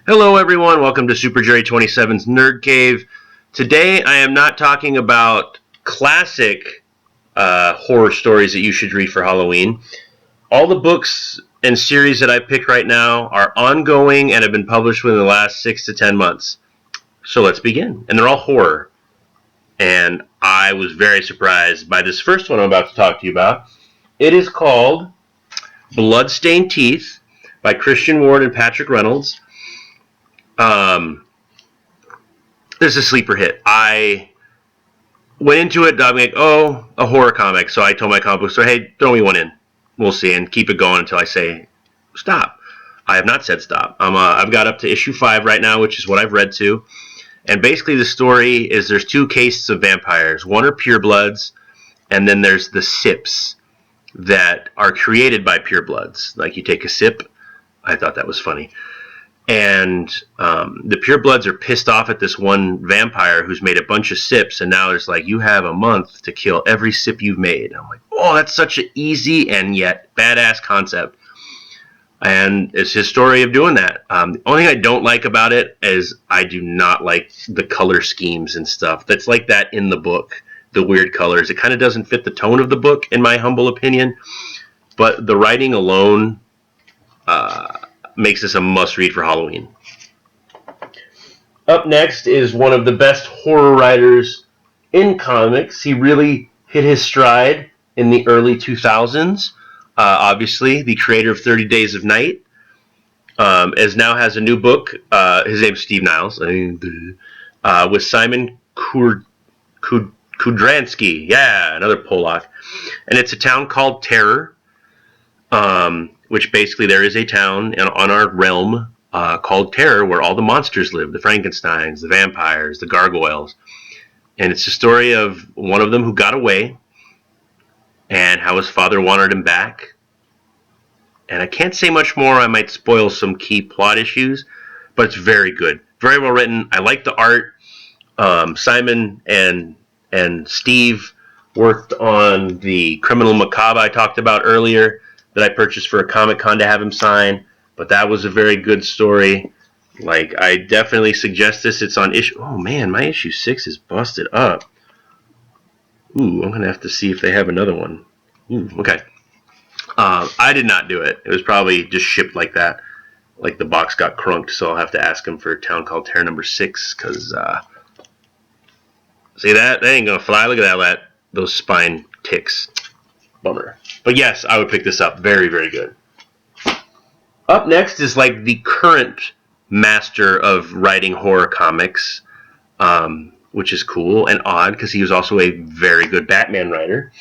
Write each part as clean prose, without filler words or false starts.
Hello, everyone. Welcome to Super Jerry 27's Nerd Cave. Today, I am not talking about classic horror stories that you should read for Halloween. All the books and series that I picked right now are ongoing and have been published within the last 6 to 10 months. So let's begin. And they're all horror. And I was very surprised by this first one I'm about to talk to you about. It is called Bloodstained Teeth by Christian Ward and Patrick Reynolds. This is a sleeper hit. I went into it, I'm like, oh, a horror comic. So I told my comic book store, hey, throw me one in. We'll see, and keep it going until I say stop. I have not said stop. I've got up to issue 5 right now, which is what I've read to. And basically the story is there's 2 castes of vampires. One are purebloods, and then there's the sips that are created by purebloods. Like you take a sip. I thought that was funny. And the purebloods are pissed off at this one vampire who's made a bunch of sips, and now it's like, you have a month to kill every sip you've made. I'm like, oh, that's such an easy and yet badass concept. And it's his story of doing that. The only thing I don't like about it is I do not like the color schemes and stuff that's like that in the book. The weird colors. It kind of doesn't fit the tone of the book, in my humble opinion. But the writing alone makes this a must-read for Halloween. Up next is one of the best horror writers in comics. He really hit his stride in the early 2000s. Obviously, the creator of 30 Days of Night, as now has a new book. His name's Steve Niles, with Simon Kudransky. Yeah, another Polak. And it's A Town Called Terror, which basically there is a town on our realm called Terror where all the monsters live. The Frankensteins, the vampires, the gargoyles. And it's a story of one of them who got away and how his father wanted him back. And I can't say much more. I might spoil some key plot issues, but it's very good. Very well written. I like the art. Simon and Steve worked on the Criminal Macabre I talked about earlier that I purchased for a Comic-Con to have him sign. But that was a very good story. Like, I definitely suggest this. It's on issue... Oh, man, my issue 6 is busted up. Ooh, I'm going to have to see if they have another one. Ooh, okay. I did not do it. It was probably just shipped like that. Like the box got crunked, so I'll have to ask him for A Town Called Terror number 6, because, see that? That ain't going to fly. Look at that. Those spine ticks. Bummer. But yes, I would pick this up. Very, very good. Up next is like the current master of writing horror comics, which is cool and odd because he was also a very good Batman writer.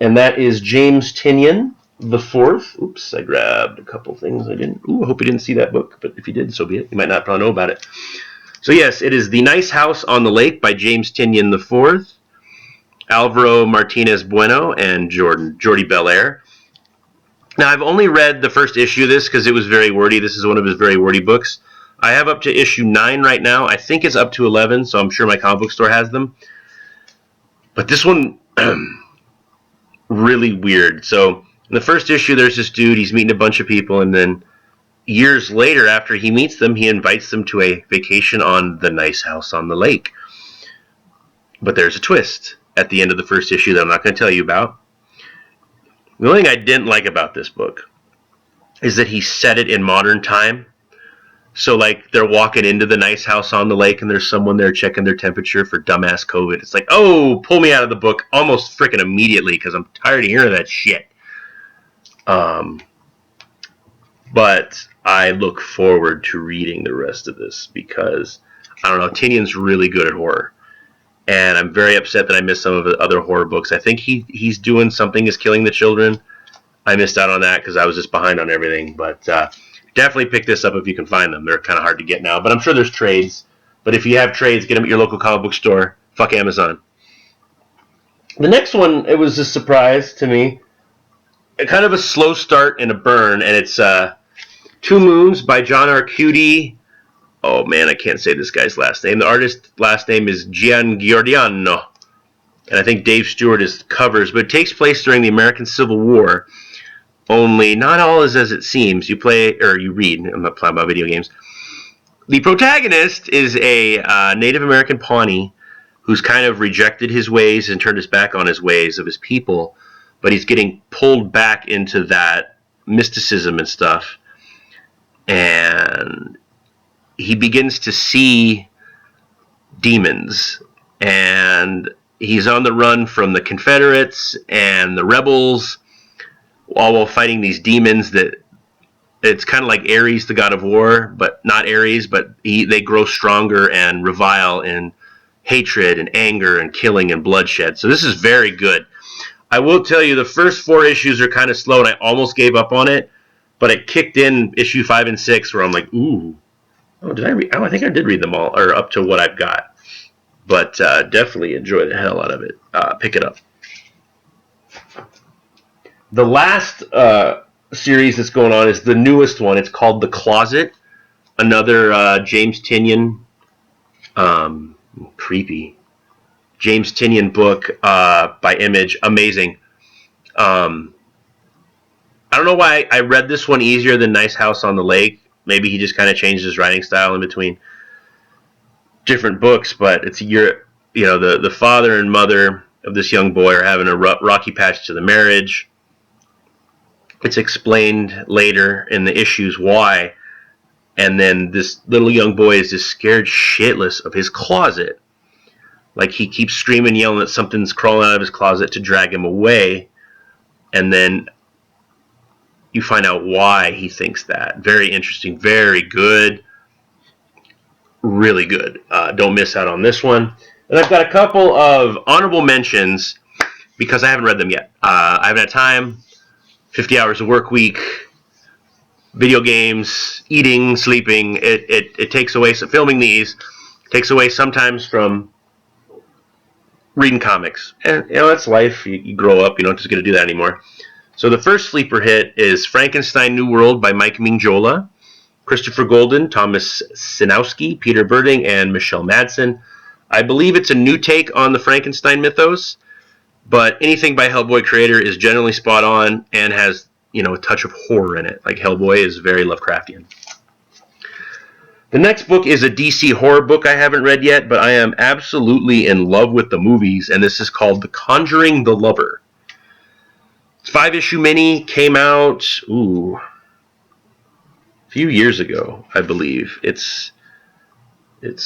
And that is James Tynion the Fourth. Oops, I grabbed a couple things I didn't. Ooh, I hope you didn't see that book, but if you did, so be it. You might not know about it. So yes, it is The Nice House on the Lake by James Tynion the Fourth, Alvaro Martinez Bueno, and Jordi Belair. Now, I've only read the first issue of this because it was very wordy. This is one of his very wordy books. I have up to issue 9 right now. I think it's up to 11, so I'm sure my comic book store has them. But this one, really weird. So, in the first issue, there's this dude. He's meeting a bunch of people, and then years later, after he meets them, he invites them to a vacation on the nice house on the lake. But there's a twist at the end of the first issue that I'm not going to tell you about. The only thing I didn't like about this book is that he set it in modern time. So, like, they're walking into the nice house on the lake, and there's someone there checking their temperature for dumbass COVID. It's like, oh, pull me out of the book almost freaking immediately because I'm tired of hearing that shit. But I look forward to reading the rest of this because, I don't know, Tynion's really good at horror. And I'm very upset that I missed some of the other horror books. I think he's doing Something is Killing the Children. I missed out on that because I was just behind on everything. But definitely pick this up if you can find them. They're kind of hard to get now. But I'm sure there's trades. But if you have trades, get them at your local comic book store. Fuck Amazon. The next one, it was a surprise to me. Kind of a slow start and a burn. And it's Two Moons by John Arcudi. Oh, man, I can't say this guy's last name. The artist's last name is Giangiordano. And I think Dave Stewart is covers. But it takes place during the American Civil War. Only not all is as it seems. You play, or you read. I'm not playing about video games. The protagonist is a Native American Pawnee who's kind of rejected his ways and turned his back on his ways of his people, but he's getting pulled back into that mysticism and stuff. And he begins to see demons, and he's on the run from the Confederates and the rebels, all while fighting these demons that it's kind of like Ares, the god of war, but not Ares, but they grow stronger and revile in hatred and anger and killing and bloodshed. So this is very good. I will tell you, the first 4 issues are kind of slow, and I almost gave up on it, but it kicked in issue 5 and 6 where I'm like, ooh. Oh, did I read? Oh, I think I did read them all, or up to what I've got. But definitely enjoy the hell out of it. Pick it up. The last series that's going on is the newest one. It's called The Closet. Another James Tynion, creepy James Tynion book by Image. Amazing. I don't know why I read this one easier than Nice House on the Lake. Maybe he just kind of changed his writing style in between different books, but it's the father and mother of this young boy are having a rocky patch to the marriage. It's explained later in the issues why, and then this little young boy is just scared shitless of his closet. Like, he keeps screaming, yelling that something's crawling out of his closet to drag him away, and then you find out why he thinks that. Very interesting, very good, really good. Don't miss out on this one. And I've got a couple of honorable mentions because I haven't read them yet. I haven't had time. 50 hours a work week, video games, eating, sleeping. It takes away. So filming these takes away sometimes from reading comics. And that's life. You grow up. You don't just get to do that anymore. So the first sleeper hit is Frankenstein New World by Mike Mignola, Christopher Golden, Thomas Sinowski, Peter Birding, and Michelle Madsen. I believe it's a new take on the Frankenstein mythos, but anything by Hellboy creator is generally spot on and has, a touch of horror in it. Like, Hellboy is very Lovecraftian. The next book is a DC horror book I haven't read yet, but I am absolutely in love with the movies, and this is called The Conjuring the Lover. It's 5-issue mini, came out, a few years ago, I believe. It's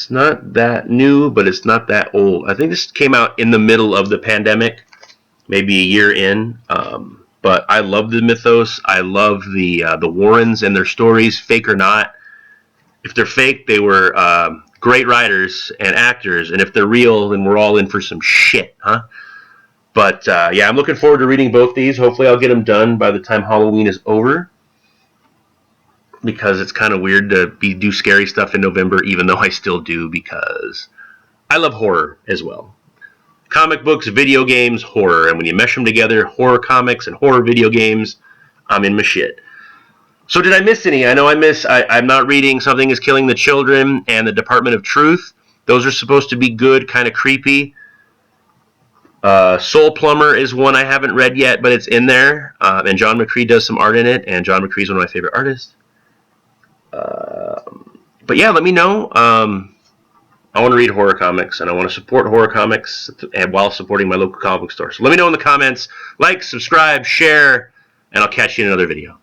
not that new, but it's not that old. I think this came out in the middle of the pandemic, maybe a year in. But I love the mythos. I love the Warrens and their stories, fake or not. If they're fake, they were great writers and actors, and if they're real, then we're all in for some shit, huh? But I'm looking forward to reading both these. Hopefully I'll get them done by the time Halloween is over, because it's kind of weird to do scary stuff in November, even though I still do, because I love horror as well. Comic books, video games, horror. And when you mesh them together, horror comics and horror video games, I'm in my shit. So did I miss any? I know I'm not reading Something is Killing the Children and The Department of Truth. Those are supposed to be good, kind of creepy. Soul Plumber is one I haven't read yet, but it's in there. And John McCree does some art in it, and John McCree is one of my favorite artists. But yeah, let me know. I want to read horror comics, and I want to support horror comics while supporting my local comic book store. So let me know in the comments. Like, subscribe, share, and I'll catch you in another video.